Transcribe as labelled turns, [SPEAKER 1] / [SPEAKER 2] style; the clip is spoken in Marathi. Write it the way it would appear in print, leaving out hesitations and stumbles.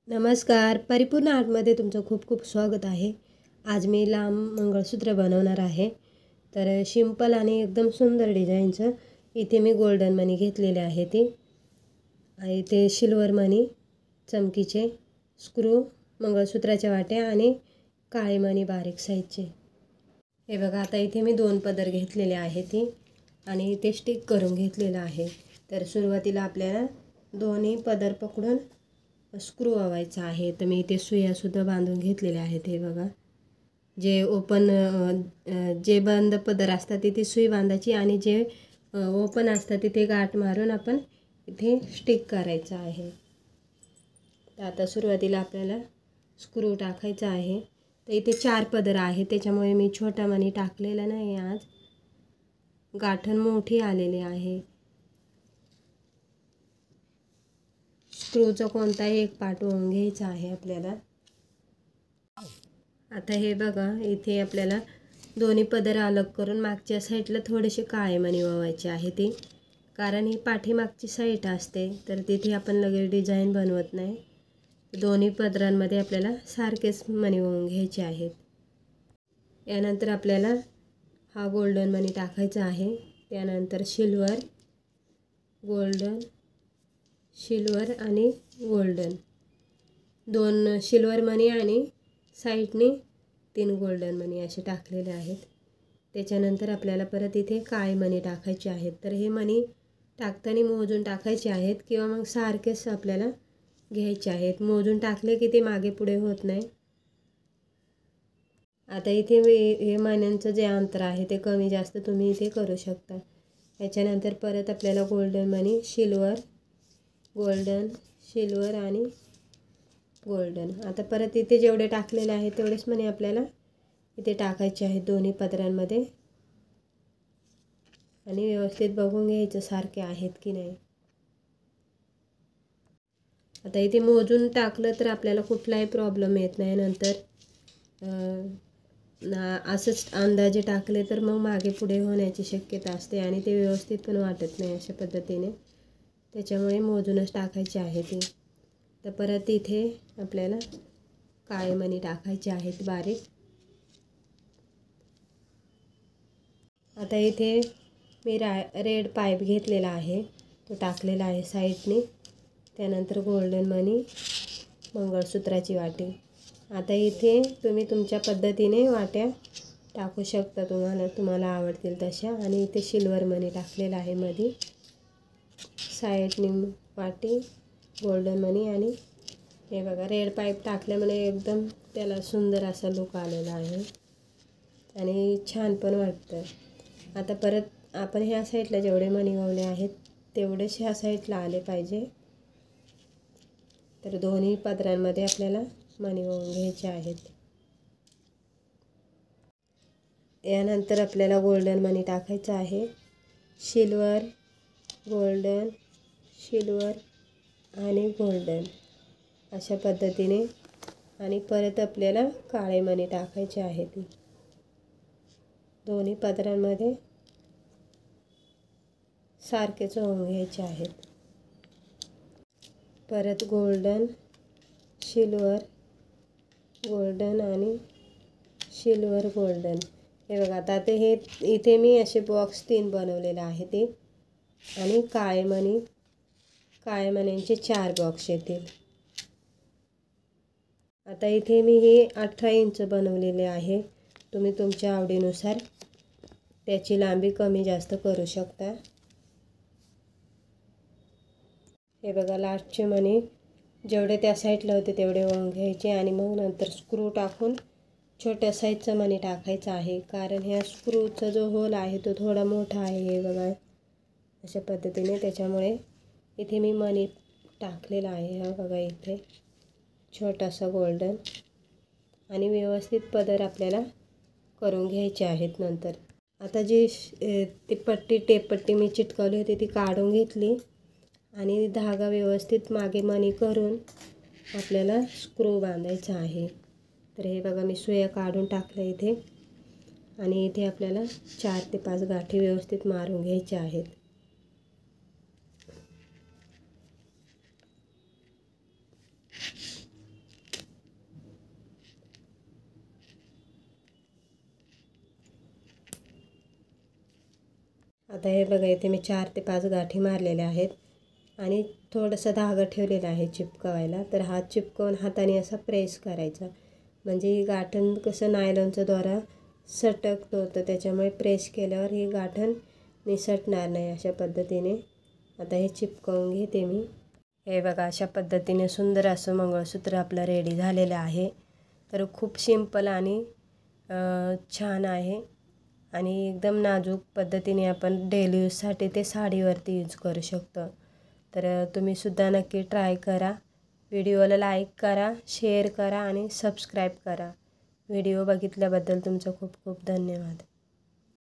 [SPEAKER 1] नमस्कार. परिपूर्ण आर्टमध्ये तुमचं खूप खूप स्वागत आहे. आज मी लांब मंगळसूत्र बनवणार आहे. तर सिंपल आणि एकदम सुंदर डिझाईनचं इथे मी गोल्डन मणी घेतलेले आहे. इथे सिल्वर मणी, चमकीचे स्क्रू, मंगळसूत्राच्या वाट्या आणि काळे मणी बारीक साईजचे. हे बघा, आता इथे मी 2 पदर घेतलेले आहेत आणि ते स्टिक करून घेतलेलं आहे. तर सुरुवातीला आपल्याला दोन्ही पदर पकडून स्क्रू लावायचा आहे. तर मी इथे सुयासुद्धा बांधून घेतलेल्या आहेत. हे बघा, जे बंद पदर असतात तिथे सुई बांधायची आणि जे ओपन असतात तिथे गाठ मारून आपण इथे स्टिक करायचं आहे. तर आता सुरुवातीला आपल्याला स्क्रू टाकायचा आहे. तर इथे 4 पदर आहे, त्याच्यामुळे मी छोटा मणी टाकलेला नाही. आज गाठण मोठी आलेली आहे. स्क्रूचा कोणताही एक पार्ट ओळून घ्यायचा आहे आपल्याला. आता हे बघा, इथे आपल्याला दोन्ही पदर अलग करून मागच्या साईडला थोडेसे काळे मणी ओवायचे आहे. कारण ही पाठीमागची साईड असते, तर तिथे आपण लगेच डिझाईन बनवत नाही. दोन्ही पदरांमध्ये आपल्याला सारखेच मणी ओवून घ्यायचे आहेत. यानंतर आपल्याला हा गोल्डन मणी टाकायचा आहे. त्यानंतर सिल्वर, गोल्डन, सिल्वर आणि गोल्डन, 2 सिल्वर मणी आणि साईडने 3 गोल्डन मणी असे टाकलेले आहेत. त्याच्यानंतर आपल्याला परत इथे काळे मणी टाकायचे आहेत. तर हे मणी टाकताना मोजून टाकायचे आहेत किंवा मग सारखेच आपल्याला घ्यायचे आहेत. मोजून टाकले की ते मागे पुढे होत नाही. आता इथे हे मण्यांचं जे अंतर आहे ते कमी जास्त तुम्ही इथे करू शकता. याच्यानंतर परत आपल्याला गोल्डन मणी, सिल्वर, गोल्डन, सिल्वर आणि गोल्डन. आता परत इथे जेवढे टाकलेले आहेत तेवढेच मणी आपल्याला इथे टाकायचे आहेत दोन्ही पदरांमध्ये आणि व्यवस्थित बघून घ्यायचं सारखे आहेत की नाही. आता इथे मोजून टाकलं तर आपल्याला कुठलाही प्रॉब्लेम येत नाही. नंतर असंच अंदाजे टाकले तर मग मागे पुढे होण्याची शक्यता असते आणि ते व्यवस्थित पण वाटत नाही अशा पद्धतीने. त्याच्यामुळे मोजूनच टाकायचे आहे ते. तर परत इथे आपल्याला काळे मणी टाकायचे आहेत बारीक. आता इथे मी रेड पाईप घेतलेला आहे, तो टाकलेला आहे साईडने. त्यानंतर गोल्डन मणी, मंगळसूत्राची वाटी. आता इथे तुम्ही तुमच्या पद्धतीने वाट्या टाकू शकता, तुम्हाला आवडतील तशा. आणि इथे सिल्वर मणी टाकलेला आहे मध्ये. साईडने वाटी, गोल्डन मणी आणि हे बघा, रेड पाईप टाकल्यामुळे एकदम त्याला सुंदर असा लुक आलेला आहे आणि छान पण वाटतं. आता परत आपण ह्या साईडला जेवढे मणी ओवले आहेत तेवढेच ह्या साईडला आले पाहिजे. तर दोन्ही पदरांमध्ये आपल्याला मणी ओवून घ्यायचे आहेत. यानंतर आपल्याला गोल्डन मणी टाकायचं आहे. सिल्वर, गोल्डन, सिल्वर आणि गोल्डन अशा पद्धतीने. आणि परत आपल्याला काळे मणी टाकायचे आहेत. दोन्ही पदरांमध्ये सारखेच ओवून घ्यायचे आहेत. परत गोल्डन, सिल्वर, गोल्डन आणि सिल्वर, गोल्डन. हे बघा, आता हे इथे मी असे बॉक्स 3 बनवलेले आहे ते. आणि काळे मण्यांचे 4 बॉक्स येतील. आता इथे मी हे 18 इंच बनवलेले आहे. तुम्ही तुमच्या आवडीनुसार त्याची लांबी कमी जास्त करू शकता. हे बघा, लास्टचे मणी जेवढे त्या साईडला होते तेवढे ओवून घ्यायचे आणि मग नंतर स्क्रू टाकून छोट्या साईजचा मणी टाकायचा आहे. कारण ह्या स्क्रूचा जो होल आहे तो थोडा मोठा आहे. हे बघा, अशा पद्धतीने. त्याच्यामुळे इथे मी मणी टाकलेला आहे. हा बघा, इथे छोटासा गोल्डन. आणि व्यवस्थित पदर आपल्याला करून घ्यायचे आहेत. नंतर आता जी टेपपट्टी मी चिटकवली होती ती काढून घेतली आणि धागा व्यवस्थित मागे मणी करून आपल्याला स्क्रू बांधायचा आहे. तर हे बघा, मी सुया काढून टाकल्या इथे आणि इथे आपल्याला 4 ते 5 गाठी व्यवस्थित मारून घ्यायच्या आहेत. आता हे बघा इथे मी 4 ते 5 गाठी मारलेल्या आहेत आणि थोडंसं धागा ठेवलेला आहे चिपकवायला. तर हात चिपकवून हाताने असा प्रेस करायचा, म्हणजे ही गाठण कसं नायलॉनचा दोरा सटकतो, तर त्याच्यामुळे प्रेस केल्यावर ही गाठण निसटणार नाही. अशा पद्धतीने आता हे चिपकवून घेते मी. हे बघा अशा पद्धतीने सुंदर असं मंगळसूत्र आपलं रेडी झालेलं आहे. तर खूप सिंपल आणि छान आहे आणि एकदम नाजूक पद्धतीने आपण डेली यूजसाठी ते साडीवरती यूज करू शकतो. तर तुम्हीसुद्धा नक्की ट्राय करा. व्हिडिओला लाईक करा, शेअर करा आणि सबस्क्राईब करा. व्हिडिओ बघितल्याबद्दल तुमचं खूप खूप धन्यवाद.